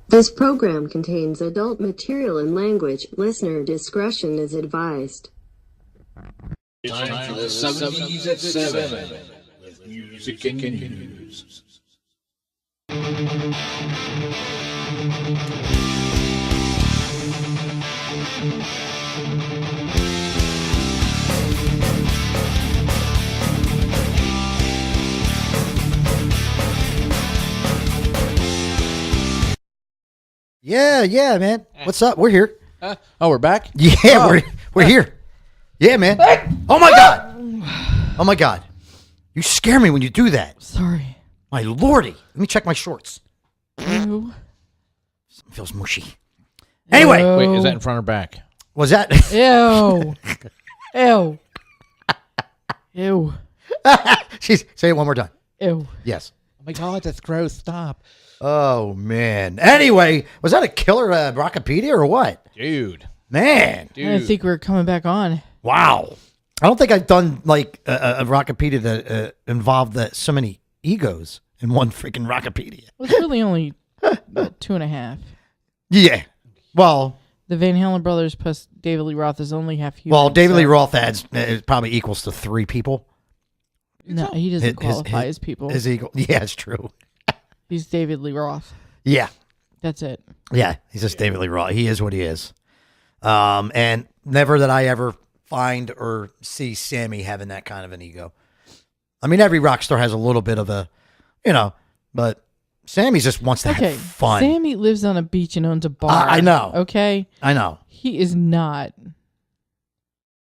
This program contains adult material and language. Listener discretion is advised. It's time for the 70's at 7 with music and news. Yeah, man. What's up? We're here. Oh, we're back? Yeah, we're here. Yeah, man. Oh my god. Oh my god. You scare me when you do that. Sorry. My lordy. Let me check my shorts. Ew. Something feels mushy. Anyway, Wait, is that in front or back? was that? Ew. Ew. Ew. Say it one more time. Ew. Yes. Oh my God, that's gross. Stop. Oh man. Anyway, was that a killer Rockopedia or what? Dude. Man. I didn't think we were coming back on. Wow. I don't think I've done like a Rockopedia that involved so many egos in one freaking Rockopedia. Well, it's really only 2.5. Yeah. Well, The Van Halen brothers plus David Lee Roth is only half human. well, David so- Lee Roth adds probably equals to 3 people. No, he doesn't qualify as people. His equal. Yeah, it's true. He's David Lee Roth. Yeah. That's it. Yeah. He's just David Lee Roth. He is what he is. And never that I ever find or see Sammy having that kind of an ego. I mean, every rock star has a little bit of a, but Sammy just wants to Okay. have fun. Sammy lives on a beach and owns a bar. I know. Okay? I know. He is not.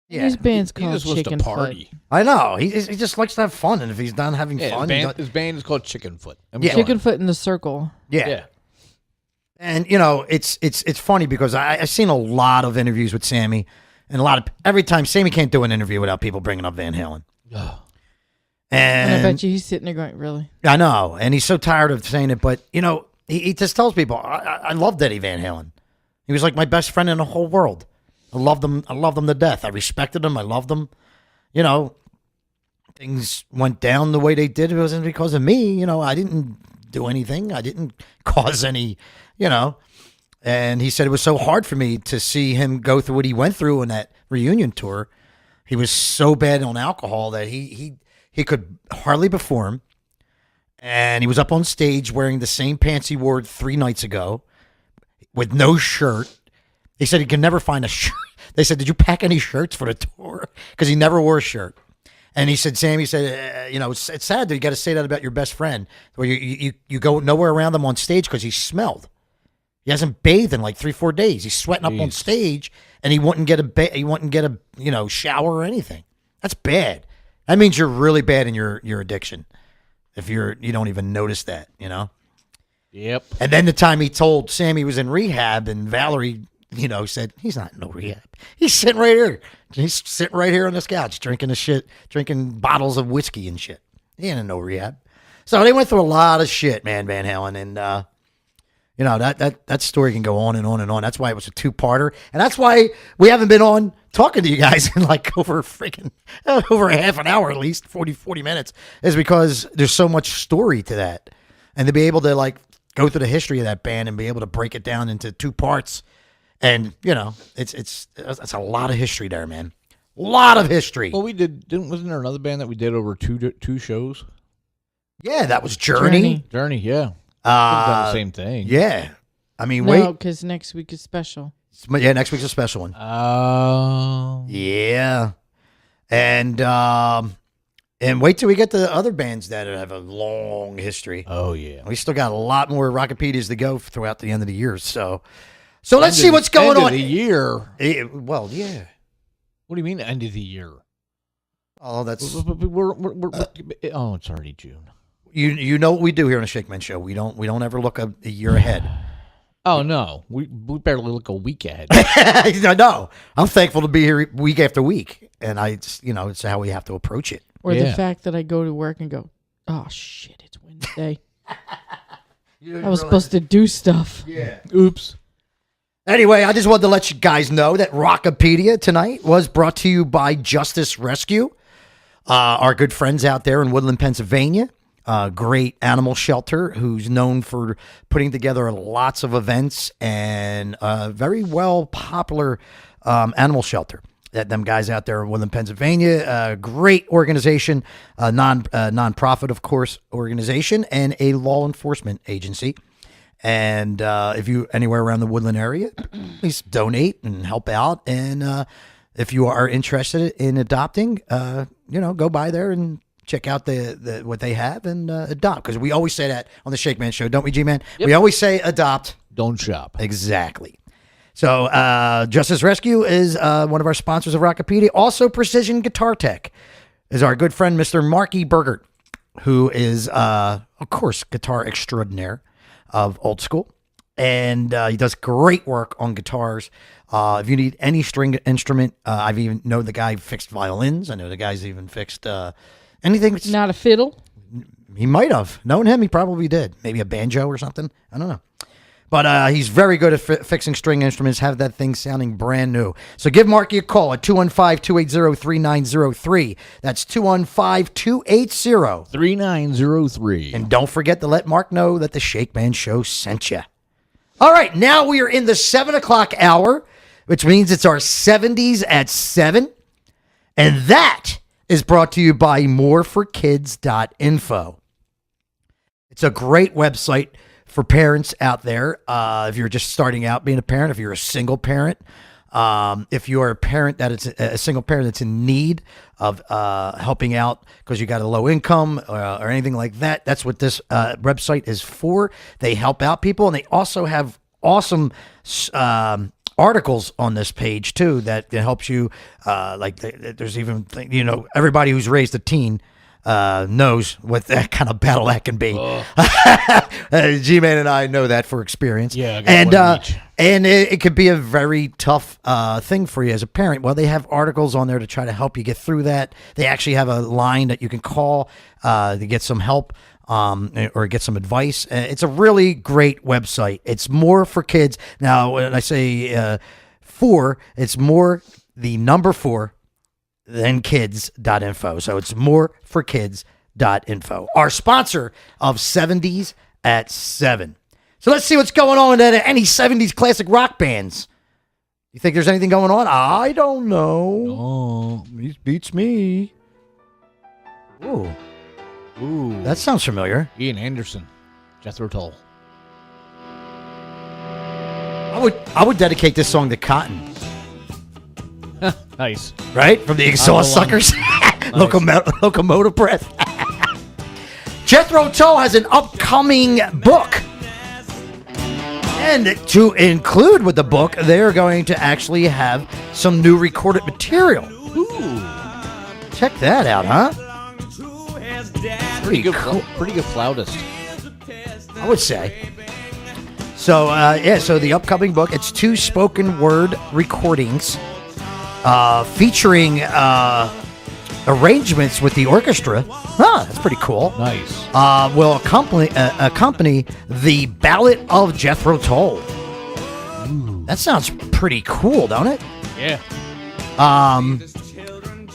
Yeah. His band's He called just wants to Chicken party. Foot. I know. He just likes to have fun. And if he's done having Yeah, fun, his band is called Chicken Foot. Yeah. Chicken Foot in the Circle. yeah. And it's funny because I've seen a lot of interviews with Sammy, and every time Sammy can't do an interview without people bringing up Van Halen. And I And bet you he's sitting there going, really? I know, and he's so tired of saying it, but he just tells people, I loved Eddie Van Halen. He was like my best friend in the whole world. I loved him to death. I respected him. I loved him. Things went down the way they did. It wasn't because of me. I didn't do anything. I didn't cause any. And he said it was so hard for me to see him go through what he went through on that reunion tour. He was so bad on alcohol that he could hardly perform. And he was up on stage wearing the same pants he wore 3 nights ago with no shirt. He said he could never find a shirt. They said, did you pack any shirts for the tour? Because he never wore a shirt. And he said, Sammy said, it's sad that you got to say that about your best friend, where you go nowhere around him on stage because he smelled. He hasn't bathed in like 3-4 days. He's sweating up on stage, and he wouldn't get a shower or anything. That's bad. That means you're really bad in your addiction. If you don't even notice that, Yep. And then the time he told Sammy was in rehab, and Valerie, said he's not in no rehab. He's sitting right here. He's sitting right here on this couch, drinking bottles of whiskey and shit. He ain't in no rehab. So they went through a lot of shit, man, Van Halen, and that story can go on and on and on. That's why it was a 2-parter, and that's why we haven't been on talking to you guys in like over a half an hour, at least 40 minutes, is because there's so much story to that, and to be able to like go through the history of that band and be able to break it down into 2 parts, and it's a lot of history there, man. A lot of history. Well, wasn't there another band that we did over two shows? Yeah, that was Journey. Journey, yeah. We've done the same thing. Yeah. I mean, No, because next week is special. Yeah, next week's a special one. Oh. Yeah. And wait till we get to other bands that have a long history. Oh, yeah. We still got a lot more Rockopedias to go throughout the end of the year. So let's see what's going on. End of the year. Well, yeah. What do you mean end of the year? Oh, that's Oh, it's already June. you know what we do here on the Shakeman Show. We don't ever look a year ahead. Oh no, we barely look a week ahead. No, I'm thankful to be here week after week, and it's how we have to approach it. Or Yeah. the fact that I go to work and go, oh, shit, it's Wednesday. I was supposed to do stuff. Yeah. Oops. Anyway, I just wanted to let you guys know that Rockopedia tonight was brought to you by Justice Rescue, our good friends out there in Woodland, Pennsylvania. great animal shelter who's known for putting together lots of events and very well popular animal shelter. That them guys out there in Woodland, Pennsylvania, great organization, non-profit, of course, organization, and a law enforcement agency. And if you anywhere around the Woodland area, please donate and help out. And if you are interested in adopting, go by there and check out the what they have and adopt. Because we always say that on the Shakeman show, don't we, G-Man? Yep. We always say adopt. Don't shop. Exactly. So Justice Rescue is one of our sponsors of Rockopedia. Also, Precision Guitar Tech is our good friend, Mr. Marky Burgert, who is, of course, guitar extraordinaire of old school. And he does great work on guitars. If you need any string instrument, I've even know the guy fixed violins. I know the guy's even fixed anything. Not a fiddle? He might have. Knowing him, he probably did. Maybe a banjo or something. I don't know. But he's very good at fixing string instruments, have that thing sounding brand new. So give Marky a call at 215-280-3903. That's 215-280. 3903. And don't forget to let Mark know that the Shakeman Show sent you. All right, now we are in the 7 o'clock hour, which means it's our 70s at 7. And that is brought to you by moreforkids.info. It's a great website for parents out there. If you're just starting out being a parent, if you're a single parent, if you are a parent that it's a single parent that's in need of helping out because you got a low income or anything like that, that's what this website is for. They help out people, and they also have awesome articles on this page too that helps you. There's even everybody who's raised a teen knows what that kind of battle that can be. G-Man and I know that for experience. Yeah, and it could be a very tough thing for you as a parent. Well, they have articles on there to try to help you get through that. They actually have a line that you can call to get some help or get some advice. It's a really great website. It's more for kids. Now, when I say 4, it's more the number 4 than kids.info. So it's moreforkids.info. Our sponsor of 70s at 7. So let's see what's going on at any 70s classic rock bands. You think there's anything going on? I don't know. Oh, He beats me. Ooh. That sounds familiar. Ian Anderson, Jethro Tull. I would dedicate this song to Cotton. Nice. Right? From the Exhaust Suckers. Nice. Locomotive Breath. Jethro Tull has an upcoming book. And to include with the book, they're going to actually have some new recorded material. Ooh. Check that out, huh? Pretty good flautist. I would say. So, so the upcoming book, it's 2 spoken word recordings featuring arrangements with the orchestra. That's pretty cool. Nice. Will accompany the Ballad of Jethro Tull. Ooh. That sounds pretty cool, don't it? Yeah.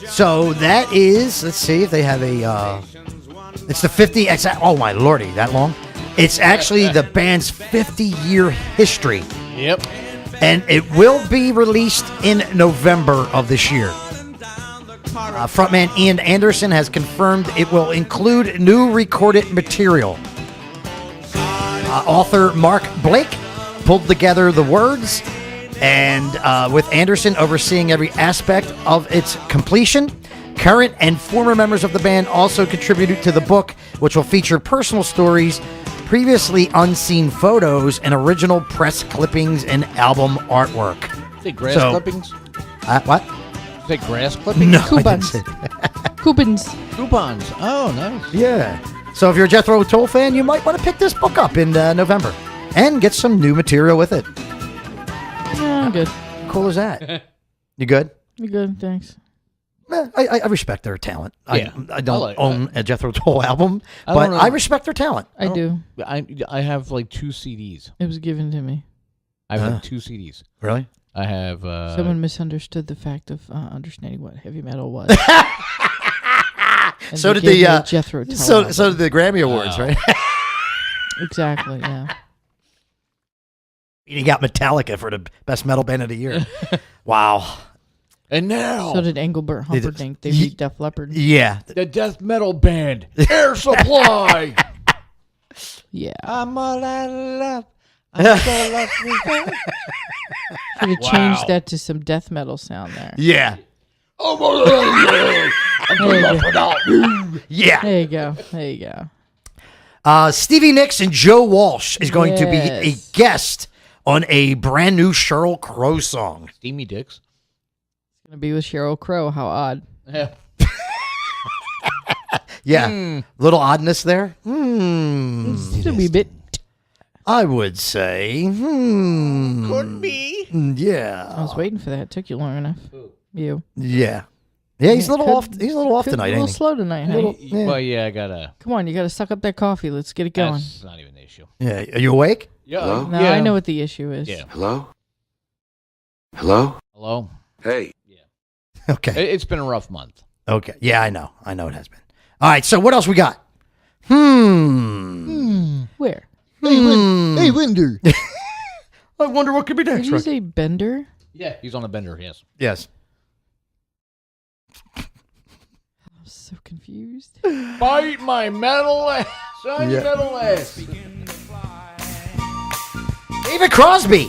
So that is, let's see if they have a, it's the 50, oh my lordy, that long? It's actually the band's 50-year history. Yep. And it will be released in November of this year. Frontman Ian Anderson has confirmed it will include new recorded material. Author Mark Blake pulled together the words, and with Anderson overseeing every aspect of its completion. Current and former members of the band also contributed to the book, which will feature personal stories, previously unseen photos, and original press clippings and album artwork. Say grass clippings? What? Say grass clippings? No, Coupons. Coupons. Coupons. Oh, nice. Yeah. So if you're a Jethro Tull fan, you might want to pick this book up in November and get some new material with it. Yeah, I'm good. How cool is that? You good? I'm good, thanks. I respect their talent. Yeah. I don't own a Jethro Tull album, but I respect their talent. I do. I have like 2 CDs. It was given to me. I have like 2 CDs. Really? I have... Someone misunderstood the fact of understanding what heavy metal was. And So they did gave me the a Jethro Tull so album. did the Grammy Awards, right? Exactly, yeah. Beating out Metallica for the best metal band of the year. Wow. And now, So did Engelbert Humperdinck. They Ye- beat Def Leppard. Yeah. the death metal band, Air Supply. Yeah. I'm all out of love. I'm so lost without. Should have changed that to some death metal sound there. Yeah. I'm all out of love. I'm so lost without you. Yeah. There you go. There you go. Stevie Nicks and Joe Walsh is going to be a Yes. guest on a brand new Sheryl Crow song. Steamy dicks. Gonna be with Sheryl Crow. How odd. Yeah. Yeah. Little oddness there. It's a wee bit. I would say. Could be. I Yeah. was waiting for that. It took you long enough. You. Yeah. Yeah, he's a little Could- off. He's a little off could tonight, be a little ain't he? slow tonight, hey? Yeah. Well, yeah, I gotta. Come on, you got to suck up that coffee. Let's get it going. That's not even the issue. Yeah. Are you awake? Yeah. Hello? No, I know what the issue is. Yeah. Hello? Hello? Hello. Hey. Okay. It's been a rough month. Okay. Yeah, I know. I know it has been. All right. So what else we got? Where? Hey, Winder. I wonder what could be Did next. you Rick. say Bender? Yeah, he's on a bender. Yes. Yes. I'm so confused. Bite my metal ass. On your Yeah. metal ass. David Crosby.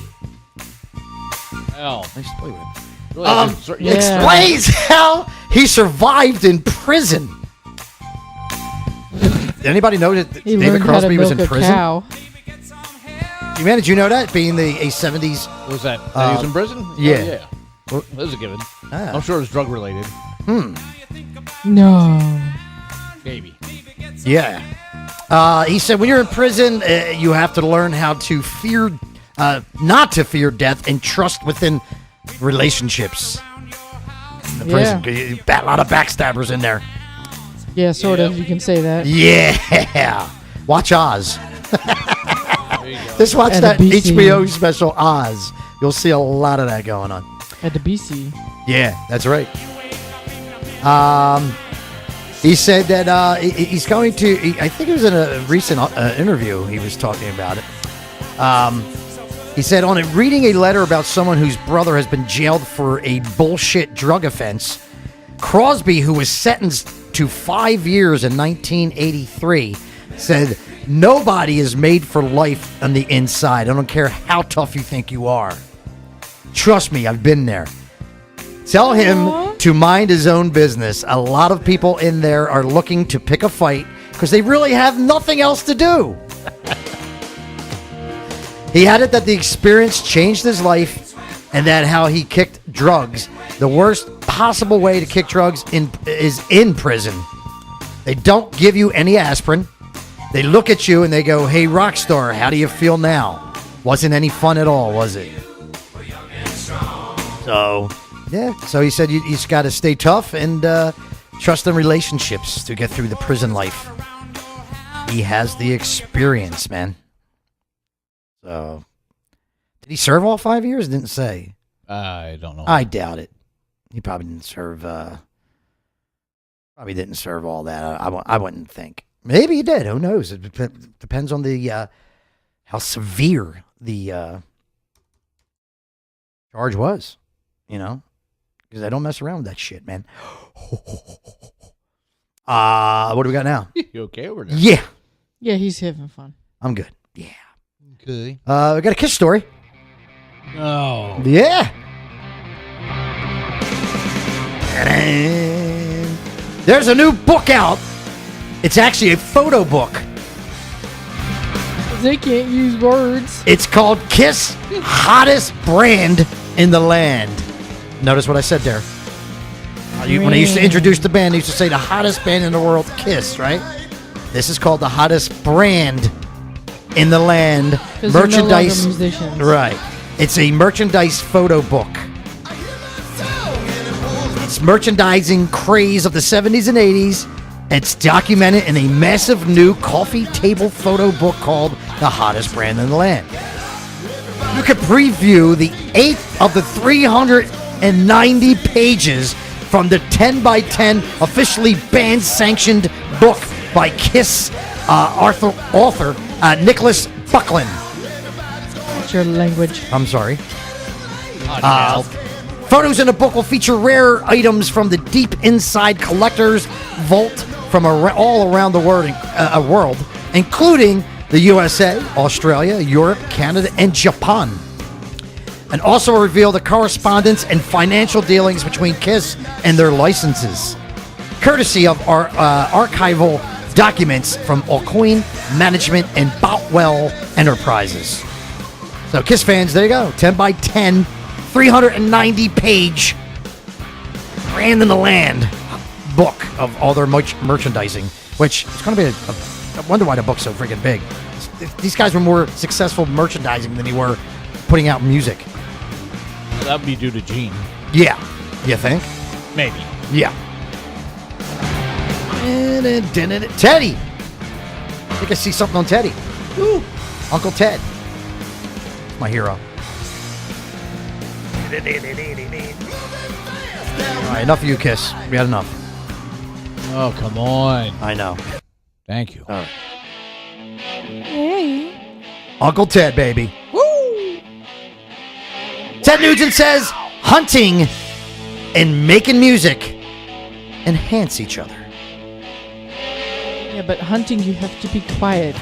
Hell. Nice to play with him. Really, Yeah. Explains how he survived in prison. Did anybody know that He David learned how to Crosby was in milk a prison? cow. Man, did you know that? Being a 70s. Was that? He was in prison? yeah. Oh, yeah. What- That was a given. Ah. I'm sure it was drug related. No. Maybe. Yeah. He said when you're in prison, you have to learn how to fear, not to fear death and trust within relationships. In the prison. A lot of backstabbers in there. Yeah, sort of. You can say that. Yeah. Watch Oz. Just watch And that a BC. HBO special Oz. You'll see a lot of that going on. At the BC. Yeah, that's right. He said that he's going to. I think it was in a recent interview. He was talking about it. He said on it, reading a letter about someone whose brother has been jailed for a bullshit drug offense. Crosby, who was sentenced to 5 years in 1983, said, "Nobody is made for life on the inside. I don't care how tough you think you are. Trust me, I've been there. Tell him to mind his own business. A lot of people in there are looking to pick a fight because they really have nothing else to do." He added that the experience changed his life and that how he kicked drugs. The worst possible way to kick drugs is in prison. They don't give you any aspirin. They look at you and they go, "Hey, rock star, how do you feel now? Wasn't any fun at all, was it?" So, yeah. So he said you just got to stay tough and trust in relationships to get through the prison life. He has the experience, man. So, did he serve all 5 years? Didn't say. I don't know. I doubt it. He probably didn't serve. Probably didn't serve all that. I wouldn't think. Maybe he did. Who knows? It depends on the how severe the charge was. You know, because I don't mess around with that shit, man. What do we got now? You okay over there? Yeah, Yeah, he's having fun. I'm good. Yeah. Okay. We got a Kiss story. No. Yeah. And there's a new book out. It's actually a photo book. They can't use words. It's called Kiss Hottest Brand in the Land. Notice what I said there. When I used to introduce the band, I used to say the hottest band in the world, Kiss, right? This is called the hottest brand in the land. 'Cause they're no longer Merchandise. musicians. Right. It's a merchandise photo book. It's merchandising craze of the 70s and 80s. It's documented in a massive new coffee table photo book called The Hottest Brand in the Land. You can preview the 8th of the 390 pages from the 10 by 10 officially band-sanctioned book by Kiss author Nicholas Buckland. What's your language? I'm sorry. Photos in the book will feature rare items from the deep inside collector's vault from all around the world, including the USA, Australia, Europe, Canada, and Japan. And also reveal the correspondence and financial dealings between Kiss and their licenses, courtesy of our archival documents from Alcoin Management and Boutwell Enterprises. So Kiss fans, there you go. 10 by 10, 390-page Brand in the Land book of all their merchandising, which is going to be I wonder why the book's so freaking big. These guys were more successful merchandising than they were putting out music. That'd be due to Gene. Yeah. You think? Maybe. Yeah. Teddy. I think I see something on Teddy. Ooh. Uncle Ted. My hero. All right, enough of you, Kiss. We had enough. Oh, come on. I know. Thank you. All right. Hey. Uncle Ted, baby. Woo! Ted Nugent says hunting and making music enhance each other. Yeah, but hunting, you have to be quiet.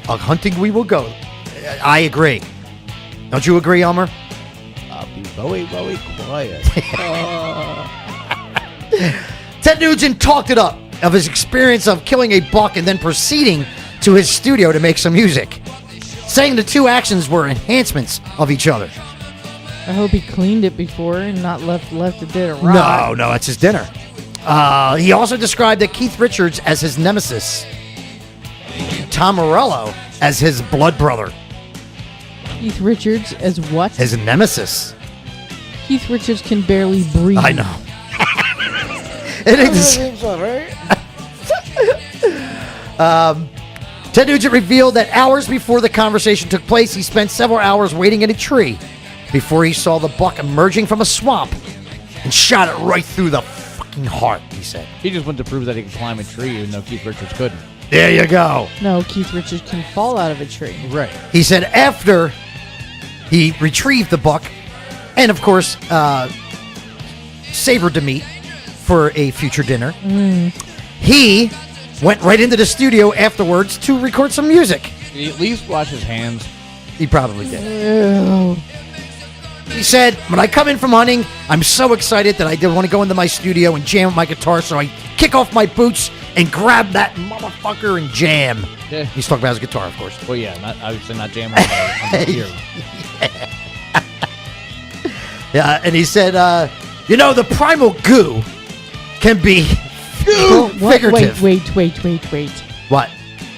Hunting we will go. I agree. Don't you agree, Elmer? I'll be very, very quiet. Ted Nugent talked it up of his experience of killing a buck and then proceeding to his studio to make some music, saying the two actions were enhancements of each other. I hope he cleaned it before and not left it there to rot. No, that's his dinner. He also described that Keith Richards as his nemesis, Tom Morello as his blood brother. Keith Richards as what? His nemesis. Keith Richards can barely breathe. I know. Ted Nugent revealed that hours before the conversation took place, he spent several hours waiting in a tree before he saw the buck emerging from a swamp and shot it right through the fucking heart, he said. He just wanted to prove that he could climb a tree even though Keith Richards couldn't. There you go. No, Keith Richards can fall out of a tree. Right. He said after he retrieved the buck and, of course, savored the meat for a future dinner, he went right into the studio afterwards to record some music. Did he at least wash his hands? He probably did. Ew. He said, when I come in from hunting, I'm so excited that I did want to go into my studio and jam with my guitar, so I kick off my boots and grab that motherfucker and jam. Yeah. He's talking about his guitar, of course. Well, yeah, obviously not jamming on the gear. Yeah, and he said, the primal goo can be figurative. Wait. What?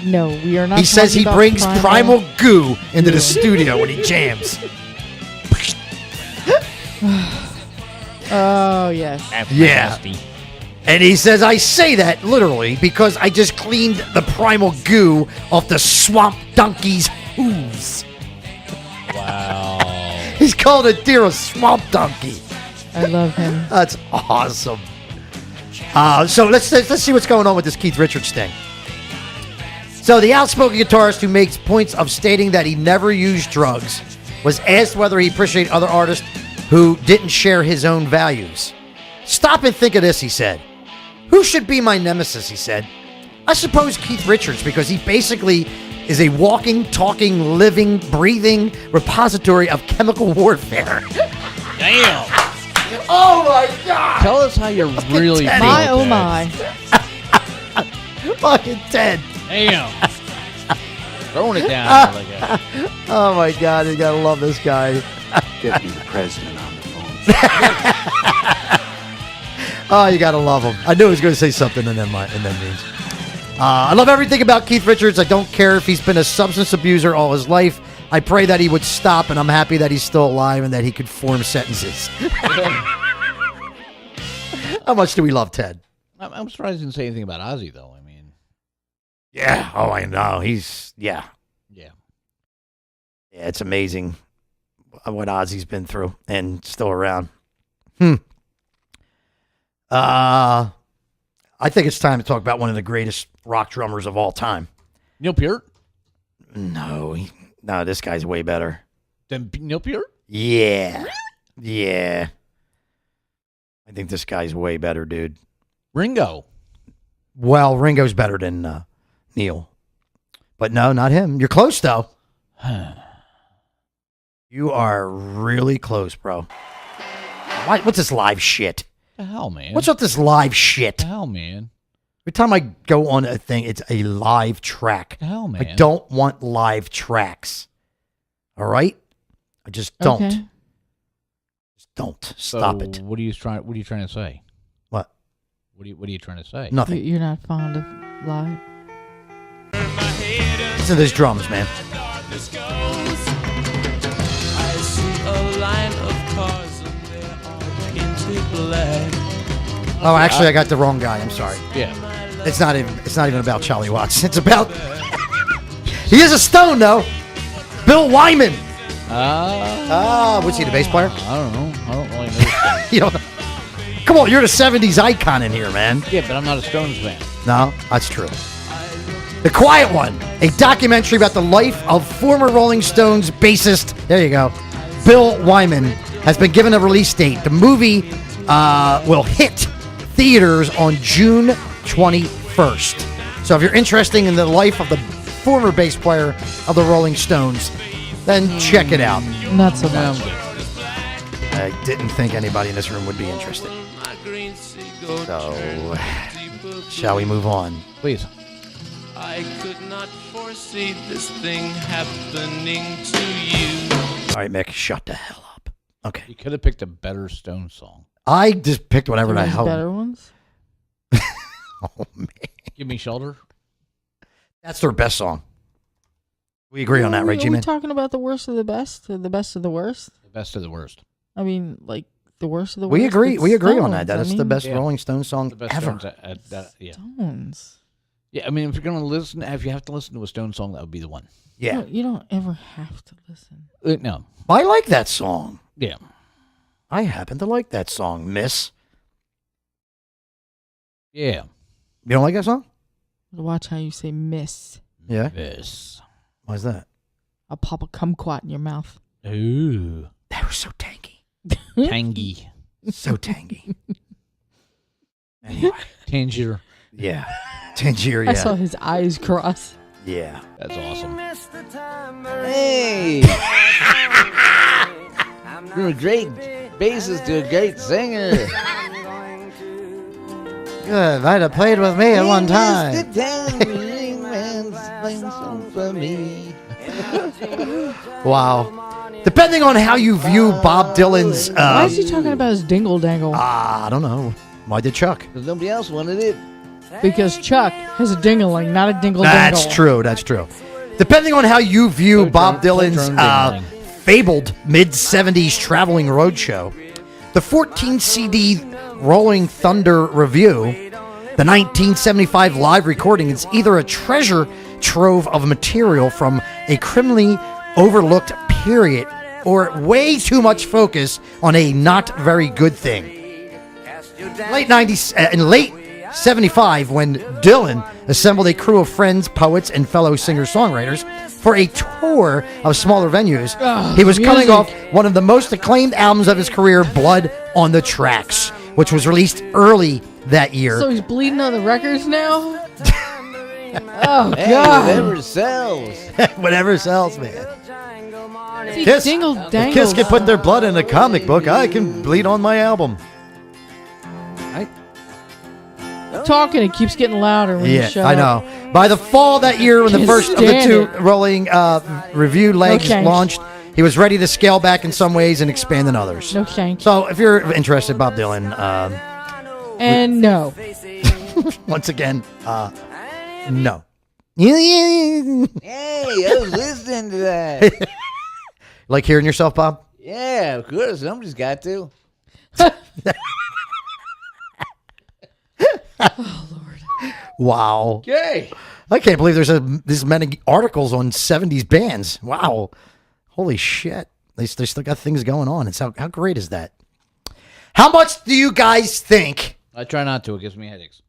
No, we are not. He says he talking about brings primal goo into the studio when he jams. Oh, yes. That's Yeah. nasty. And he says, I say that literally because I just cleaned the primal goo off the swamp donkey's hooves. Wow. He's called a deer a swamp donkey. I love him. That's awesome. So let's see what's going on with this Keith Richards thing. So the outspoken guitarist who makes points of stating that he never used drugs was asked whether he appreciated other artists who didn't share his own values. Stop and think of this, he said. Who should be my nemesis, he said. I suppose Keith Richards, because he basically is a walking, talking, living, breathing repository of chemical warfare. Damn. Oh my God! Tell us how you're really Teddy. feeling. My, oh Ted. my. Fucking Ted. Damn. Throwing it down like that. Oh my God, you gotta love this guy. Deputy President on the phone. Oh, you gotta love him. I knew he was gonna say something in them means. I love everything about Keith Richards. I don't care if he's been a substance abuser all his life. I pray that he would stop, and I'm happy that he's still alive and that he could form sentences. How much do we love Ted? I'm surprised he didn't say anything about Ozzy, though. I mean, Yeah. Oh, I know. Yeah. yeah. Yeah, it's amazing what Ozzy's been through and still around. I think it's time to talk about one of the greatest rock drummers of all time. Neil Peart? No, this guy's way better. Then Neil Peart? Yeah. Yeah. I think this guy's way better, dude. Ringo. Well, Ringo's better than Neil. But no, not him. You're close, though. You are really close, bro. What's this live shit? The hell, man? What's up this live shit? The hell, man? Every time I go on a thing, it's a live track. The hell, man? I don't want live tracks. All right? I just don't. Okay. Just don't. Stop it. What are you trying to say? What? What are you trying to say? Nothing. You're not fond of live? Listen to those drums, man. Oh, actually, I got the wrong guy. I'm sorry. Yeah. It's not even about Charlie Watts. It's about. He is a Stone, though. Bill Wyman. Was he the bass player? I don't know. I don't really know. You know, come on, you're the 70s icon in here, man. Yeah, but I'm not a Stones fan. No, that's true. The Quiet One, a documentary about the life of former Rolling Stones bassist, there you go, Bill Wyman, has been given a release date. The movie will hit theaters on June 21st. So if you're interested in the life of the former bass player of the Rolling Stones, then check it out. Not so much. I didn't think anybody in this room would be interested. So, shall we move on? Please. I could not foresee this thing happening to you. All right, Mick, shut the hell up. Okay. You could have picked a better Stones song. I just picked whatever the There's hell. better ones? Oh, man. Give Me Shelter. That's their best song. We agree on that, right, Are we G-Man? talking about the worst of the best? Or the best of the worst? The best of the worst. I mean, like, the worst of the worst? We agree. It's We agree on Stones. that. That I is the mean, best Yeah. Rolling Stones song The best ever. Stones. Yeah. Stones. Yeah, I mean, if you're going to listen, if you have to listen to a Stone song, that would be the one. Yeah. You don't ever have to listen. No. I like that song. Yeah. I happen to like that song, miss. Yeah. You don't like that song? Watch how you say miss. Yeah. Yes. Why's that? I'll pop a kumquat in your mouth. Ooh. That was so tangy. Tangy. So tangy. Anyway. Tangier. Yeah. Tangier, I saw yeah. his eyes cross. Yeah. That's awesome. Hey! You're a great bassist, you're a great singer. Good. I'd have played with me at one time. Wow. Depending on how you view Bob Dylan's... Why is he talking about his dingle dangle? I don't know. Why did Chuck? Because nobody else wanted it. Because Chuck has a dingling, not a dingle That's dangle. true. That's true. Depending on how you view So Bob drunk- so Dylan's drunk fabled mid-70s traveling roadshow, the 14 CD Rolling Thunder Review, the 1975 live recording, is either a treasure trove of material from a criminally overlooked period or way too much focus on a not very good thing. Late 90s and late 75, when Dylan assembled a crew of friends, poets, and fellow singer-songwriters for a tour of smaller venues, he was coming off one of the most acclaimed albums of his career, Blood on the Tracks, which was released early that year. So he's bleeding on the records now? Oh, Hey, God. whatever sells. Whatever sells, man. See, Kiss, dingle if dangle. Kiss can put their blood in a comic book, I can bleed on my album. Talking, it keeps getting louder when you Yeah, shut I up. know. By the fall that year, when the Can't first of the stand two it. rolling review legs Okay. launched, he was ready to scale back in some ways and expand in others. No thank you. So, if you're interested, Bob Dylan, And no. once again, no. Hey, I was listening to that. Like hearing yourself, Bob? Yeah, of course. Somebody's got to. Wow. Okay. I can't believe there's this many articles on 70s bands. Wow. Holy shit. They still got things going on. It's how great is that? How much do you guys think I try not to. It gives me headaches.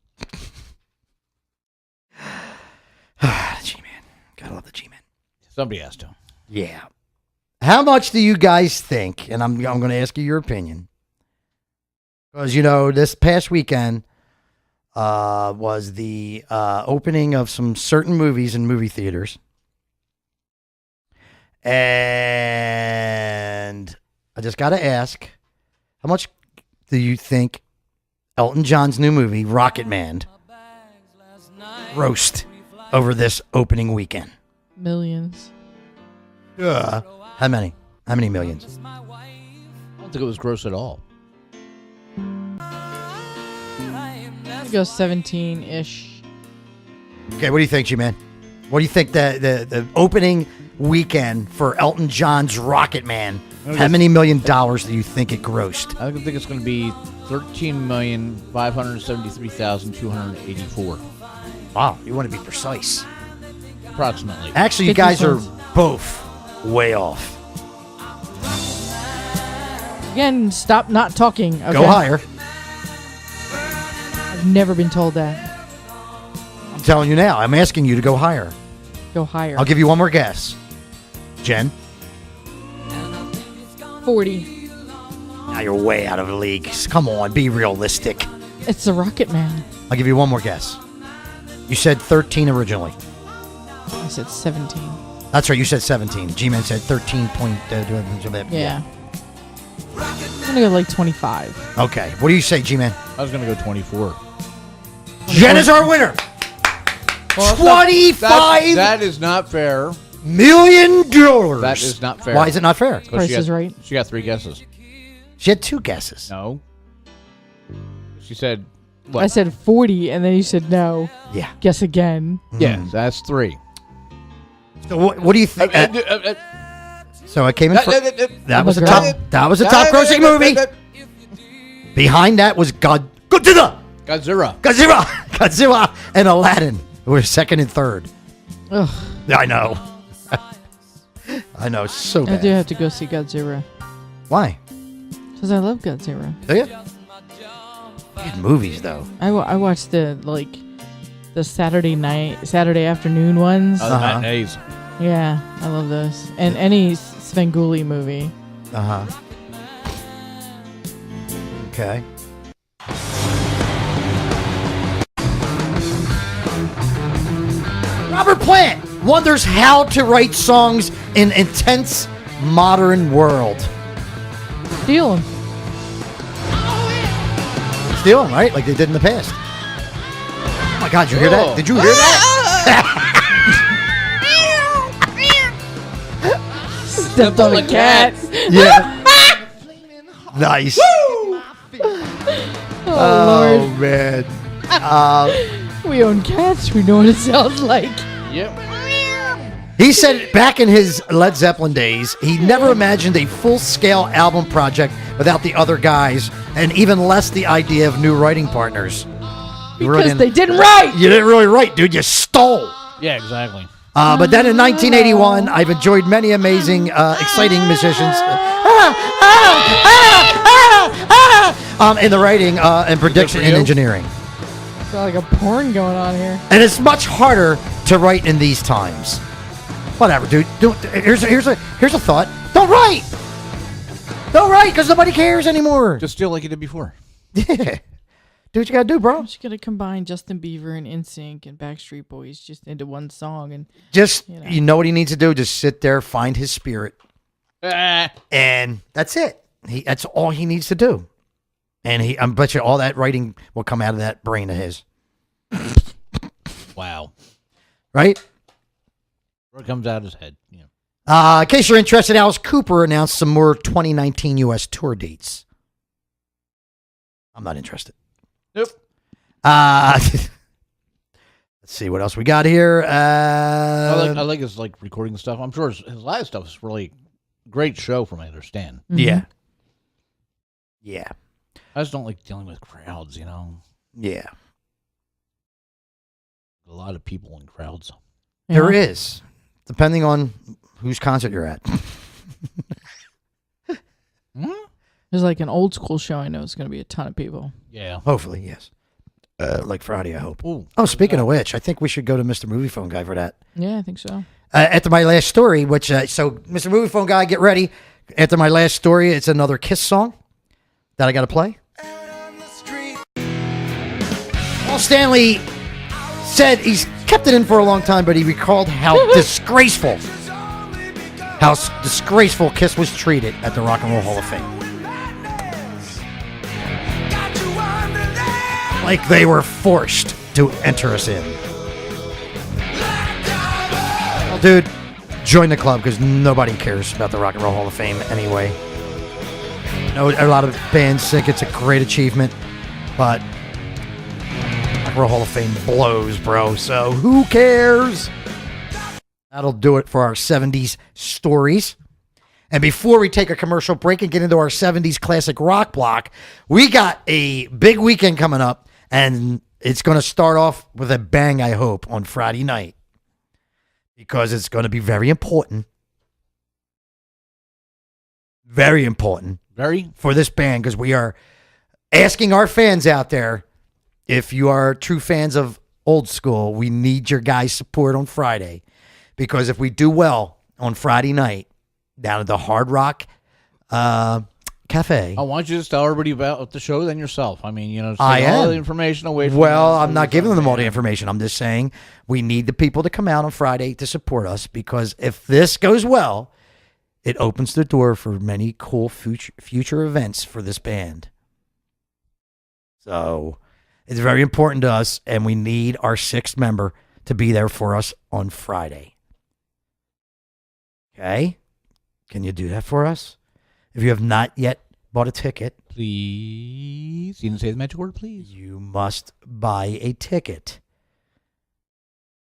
G-Man. Gotta love the G-Man. Somebody has to. Yeah. How much do you guys think, and I'm going to ask you your opinion, because, this past weekend was the opening of some certain movies in movie theaters. And I just got to ask, how much do you think Elton John's new movie, Rocket Man, grossed over this opening weekend? Millions. How many? How many millions? I don't think it was gross at all. I'd go 17-ish. Okay, what do you think, G-Man? What do you think the opening weekend for Elton John's Rocket Man, how many $million do you think it grossed? I think it's going to be 13,573,284. Wow, you want to be precise. Approximately. Actually, you 50 guys are cents. both way off. Again, stop not talking. Okay? Go higher. I've never been told that. I'm telling you now. I'm asking you to go higher. Go higher. I'll give you one more guess. Jen? 40. Now you're way out of the league. Come on, be realistic. It's the Rocket Man. I'll give you one more guess. You said 13 originally. I said 17. That's right, you said 17. G-Man said 13 point... Yeah. I'm going to go like 25. Okay, what do you say, G-Man? I was going to go 24. Jen is our winner. Well, $25 that is not fair. million. That is not fair. Why is it not fair? Price is Right. She got 3 guesses. She had 2 guesses. No. She said, what? I said 40, and then you said no. Yeah. Guess again. Yeah, that's 3. So what do you think? So I came in first. That was the girl. top. That was the top grossing movie. Behind that was Godzilla, and Aladdin. We're second and third. Ugh. I know. I know. So I bad. do have to go see Godzilla. Why? Because I love Godzilla. Do you? Good movies though. I watched the Saturday afternoon ones. Oh, the matinees. Yeah, I love those. And any Svengoolie movie. Okay. Robert Plant wonders how to write songs in intense modern world. Steal them. Steal them, right? Like they did in the past. Oh my God, you hear that? Did you hear that? Stepped on a cat. Yeah. Nice. Oh, Lord. Man. We own cats. We know what it sounds like. Yep. He said back in his Led Zeppelin days, he never imagined a full-scale album project without the other guys, and even less the idea of new writing partners. Because they didn't write. You didn't really write, dude. You stole. Yeah, exactly. But then in 1981, I've enjoyed many amazing, exciting musicians in the writing and prediction and engineering. It's like a porn going on here. And it's much harder to write in these times. Whatever, dude. Here's a thought. Don't write. Don't write because nobody cares anymore. Just steal like you did before. Yeah. Do what you gotta do, bro. I'm just gonna combine Justin Bieber and NSYNC and Backstreet Boys just into one song, and Just you know what he needs to do? Just sit there, find his spirit, and that's it. That's all he needs to do. And I bet you all that writing will come out of that brain of his. Wow. Right? Or it comes out of his head. Yeah. In case you're interested, Alice Cooper announced some more 2019 U.S. tour dates. I'm not interested. Nope. Let's see what else we got here. I like his recording stuff. I'm sure his live stuff is really great show, from what I understand. Yeah. Yeah. I just don't like dealing with crowds. Yeah. A lot of people in crowds. There is, depending on whose concert you're at. There's like an old school show. I know it's going to be a ton of people. Yeah. Hopefully, yes. Like Friday, I hope. Ooh. Oh, speaking of which, I think we should go to Mr. Movie Phone Guy for that. Yeah, I think so. After my last story, which, so Mr. Movie Phone Guy, get ready. After my last story, it's another Kiss song that I got to play. Paul Stanley said he's kept it in for a long time, but he recalled how disgraceful Kiss was treated at the Rock and Roll Hall of Fame. Like they were forced to enter us in. Well, dude, join the club because nobody cares about the Rock and Roll Hall of Fame anyway. I know a lot of bands think it's a great achievement, but Rock and Roll Hall of Fame blows, bro. So who cares? That'll do it for our 70s stories. And before we take a commercial break and get into our 70s classic rock block, we got a big weekend coming up. And it's going to start off with a bang, I hope, on Friday night. Because it's going to be very important. Very important. Very? For this band, because we are asking our fans out there, if you are true fans of old school, we need your guys' support on Friday. Because if we do well on Friday night, down at the Hard Rock Cafe. I want you to just tell everybody about the show than yourself. I mean, take I all am. the information away from Well, them. I'm not giving them all the information. I'm just saying we need the people to come out on Friday to support us because if this goes well, it opens the door for many cool future events for this band. So it's very important to us, and we need our 6th member to be there for us on Friday. Okay? Can you do that for us? If you have not yet bought a ticket, Please. You didn't say the magic word, please. you must buy a ticket.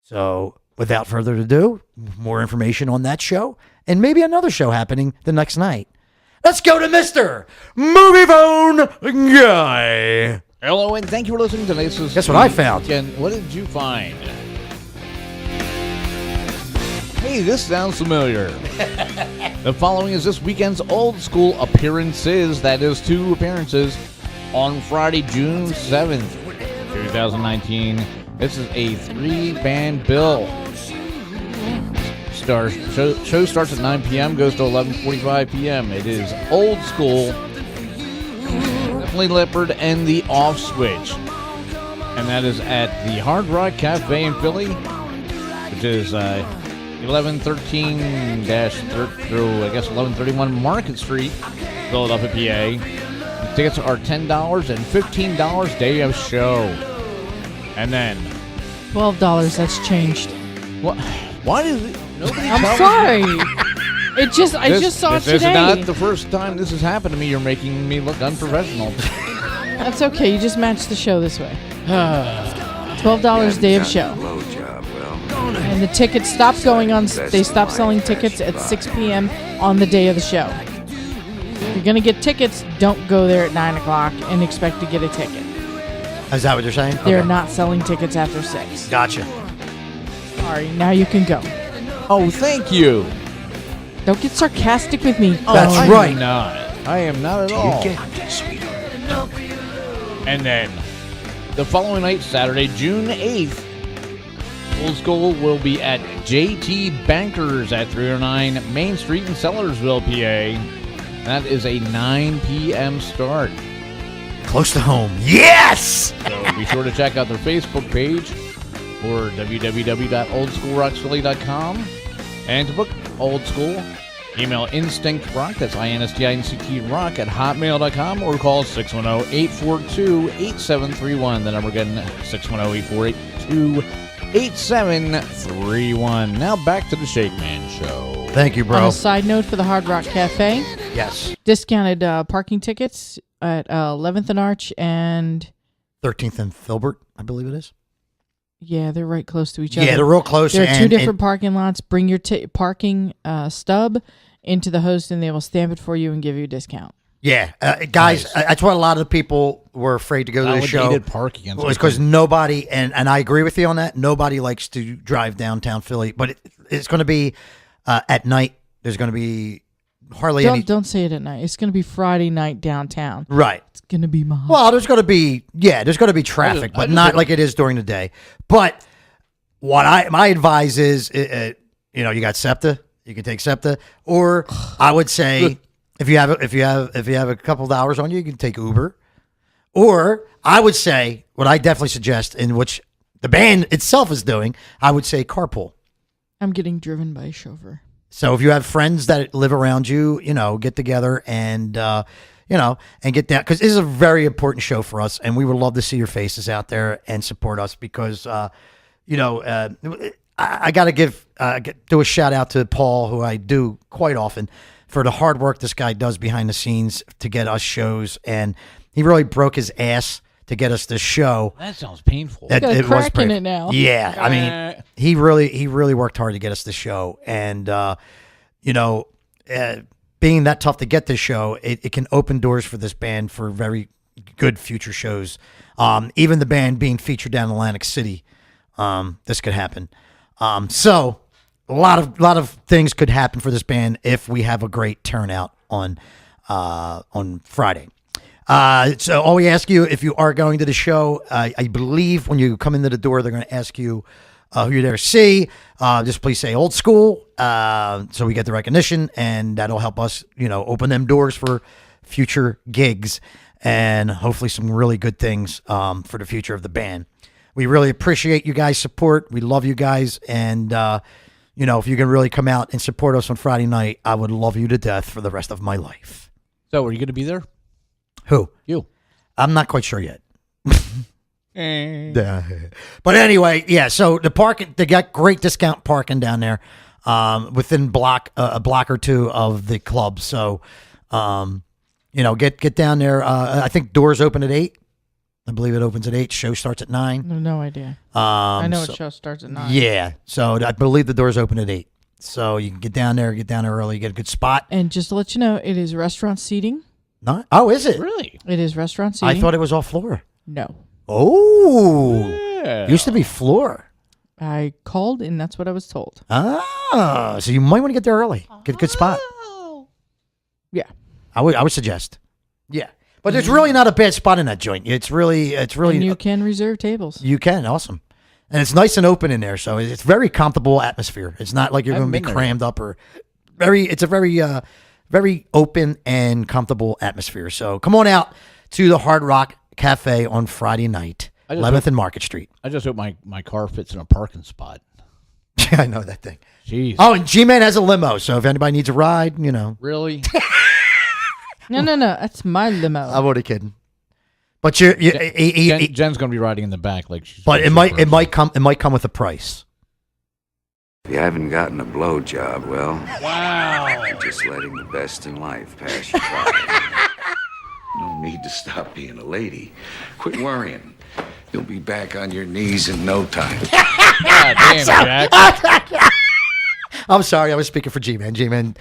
So, without further ado, more information on that show and maybe another show happening the next night. Let's go to Mr. Movie Phone Guy. Hello, and thank you for listening to this. Guess what I found? Again, what did you find? Hey, this sounds familiar. The following is this weekend's old school appearances. That is 2 appearances on Friday, June 7th, 2019. This is a 3-band bill. Show starts at 9 p.m., goes to 11:45 p.m. It is old school. Definitely Leopard and the Off Switch. And that is at the Hard Rock Cafe in Philly, which is 1131 Market Street, Philadelphia, PA. The tickets are $10 and $15 day of show. And then $12. That's changed. what? Why is it? Nobody. I'm tells sorry. me. I just saw it This is today. not the first time this has happened to me. You're making me look unprofessional. That's okay. You just match the show this way. $12 day of show. And the tickets stop going on. They stop selling tickets at 6 p.m. on the day of the show. If you're gonna get tickets, don't go there at 9 o'clock and expect to get a ticket. Is that what you're saying? They're Okay. not selling tickets after 6. Gotcha. Sorry. Now you can go. Oh, thank you. Don't get sarcastic with me. That's I right. am not. I am not at all. And then the following night, Saturday, June 8th, Old School will be at JT Bankers at 309 Main Street in Sellersville, PA. That is a 9 p.m. start. Close to home. Yes! So be sure to check out their Facebook page or www.oldschoolrocksphilly.com. And to book Old School, email InstinctRock, that's INSTINCT rock at hotmail.com, or call 610-842-8731. The number again, 610-842-8731. Now back to the Shakeman Show. Thank you, On bro. a side note for the Hard Rock Cafe, Yes. discounted parking tickets at 11th and Arch, and 13th and Filbert, I believe it is. yeah, they're right close to each other. Yeah, they're real close. There are two and- different parking lots. Bring your parking stub into the host, and they will stamp it for you and give you a discount. Yeah, guys, Nice. that's why a lot of the people were afraid to go to the show. Validated parking. It was because nobody, and I agree with you on that, nobody likes to drive downtown Philly. But it's going to be at night. There's going to be hardly any. Don't say it at night. It's going to be Friday night downtown. Right. It's going to be Well, there's going to be traffic, but not like it is during the day. But my advice is, you got SEPTA, you can take SEPTA, or I would say if you have a couple of hours on you, you can take Uber, or I would say what I definitely suggest, in which the band itself is doing, I would say carpool. I'm getting driven by a chauffeur. So if you have friends that live around you, get together and and get down, because this is a very important show for us, and we would love to see your faces out there and support us because. I got to do a shout out to Paul, who I do quite often, for the hard work this guy does behind the scenes to get us shows, and he really broke his ass to get us this show. That sounds painful. Got a crack in it now. Yeah, I mean, he really worked hard to get us the show, and being that tough to get this show, it can open doors for this band for very good future shows. Even the band being featured down in Atlantic City. This could happen. So a lot of things could happen for this band if we have a great turnout on Friday. So all we ask you, if you are going to the show, I believe when you come into the door, they're going to ask you who you're there to see. Just please say Old School, so we get the recognition, and that'll help us, open them doors for future gigs and hopefully some really good things for the future of the band. We really appreciate you guys' support. We love you guys. And, if you can really come out and support us on Friday night, I would love you to death for the rest of my life. So are you going to be there? Who? You. I'm not quite sure yet. But anyway, yeah, so the parking, they got great discount parking down there within a block or two of the club. So, get down there. I think doors open at 8. I believe it opens at 8. Show starts at 9. No idea. I know show starts at 9. Yeah. So I believe the doors open at 8. So you can get down there early, get a good spot. And just to let you know, it is restaurant seating. Not? Oh, is it? Really? It is restaurant seating. I thought it was all floor. No. Oh. Yeah. Used to be floor. I called, and that's what I was told. Ah. So you might want to get there early. Get a good spot. Yeah. I would suggest. Yeah. But there's really not a bad spot in that joint. It's really. And you can reserve tables. You can, awesome, and it's nice and open in there, so it's very comfortable atmosphere. It's not like you're going to be crammed up or It's a very open and comfortable atmosphere. So come on out to the Hard Rock Cafe on Friday night, 11th and Market Street. I just hope my car fits in a parking spot. Yeah, I know that thing. Jeez. Oh, and G-Man has a limo, so if anybody needs a ride, Really? No, that's my limo. I'm only kidding. But Jen's going to be riding in the back, like she's. But it might come with a price. If you haven't gotten a blowjob, well, Wow. you're just letting the best in life pass you by. No need to stop being a lady. Quit worrying. You'll be back on your knees in no time. God damn, Jack. I'm sorry, I was speaking for G-Man. G-Man,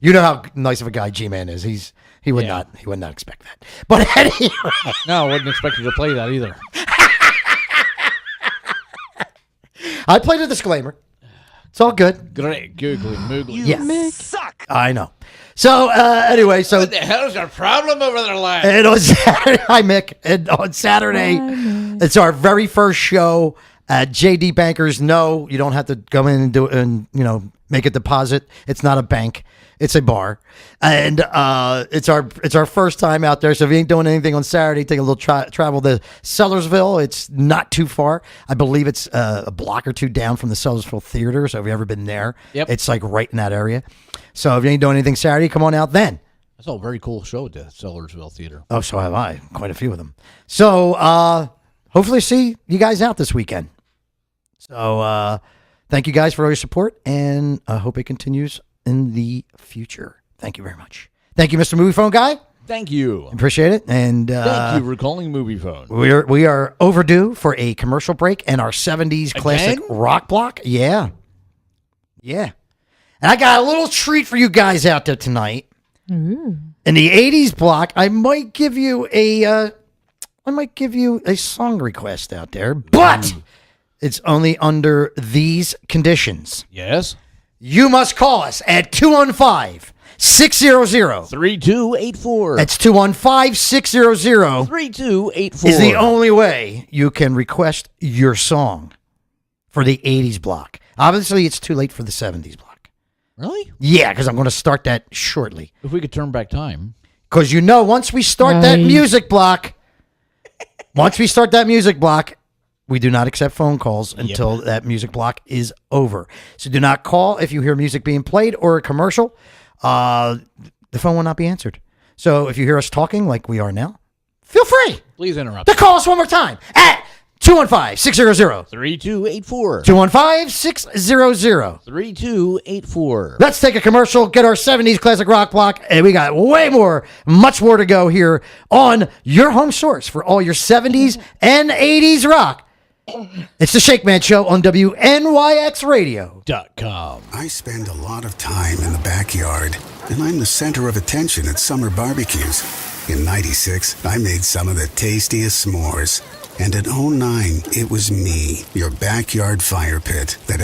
you know how nice of a guy G-Man is. He would not expect that. But anyway. No, I wouldn't expect you to play that either. I played a disclaimer. It's all good. Great, googly moogly. Yes. Suck. I know. So anyway, so What the hell's your problem over there, lad? and on Saturday, hi Mick. And on Saturday, it's our very first show at JD Bankers. No, you don't have to go in and do it and make a deposit. It's not a bank. It's a bar, and it's our first time out there. So if you ain't doing anything on Saturday, take a little travel to Sellersville. It's not too far. I believe it's a block or two down from the Sellersville Theater. So if you ever been there, it's like right in that area. So if you ain't doing anything Saturday, come on out then. That's a very cool show at the Sellersville Theater. Oh, so have I. Quite a few of them. So hopefully see you guys out this weekend. So thank you guys for all your support, and I hope it continues in the future. Thank you very much. Thank you, Mr. Movie Phone Guy. Thank you. Appreciate it. And thank you for calling Movie Phone. We are overdue for a commercial break and our 70s classic rock block. Yeah. And I got a little treat for you guys out there tonight. Ooh. In the 80s block, I might give you a song request out there, but it's only under these conditions. Yes. You must call us at 215 215-600-3284. That's 215-600 3284. is the only way you can request your song for the 80s block. Obviously, it's too late for the 70s block. Really? Yeah, because I'm going to start that shortly. If we could turn back time. Because once we start that music block, we do not accept phone calls until that music block is over. So do not call if you hear music being played or a commercial. The phone will not be answered. So if you hear us talking like we are now, feel free Please interrupt. to call us one more time at 215-600. 3284. 215-600. 3284. Let's take a commercial, get our 70s classic rock block, and we got much more to go here on your home source for all your 70s and 80s rock. It's the Shakeman Show on WNYXradio.com. I spend a lot of time in the backyard, and I'm the center of attention at summer barbecues. In '96, I made some of the tastiest s'mores. And in '09, it was me, your backyard fire pit, that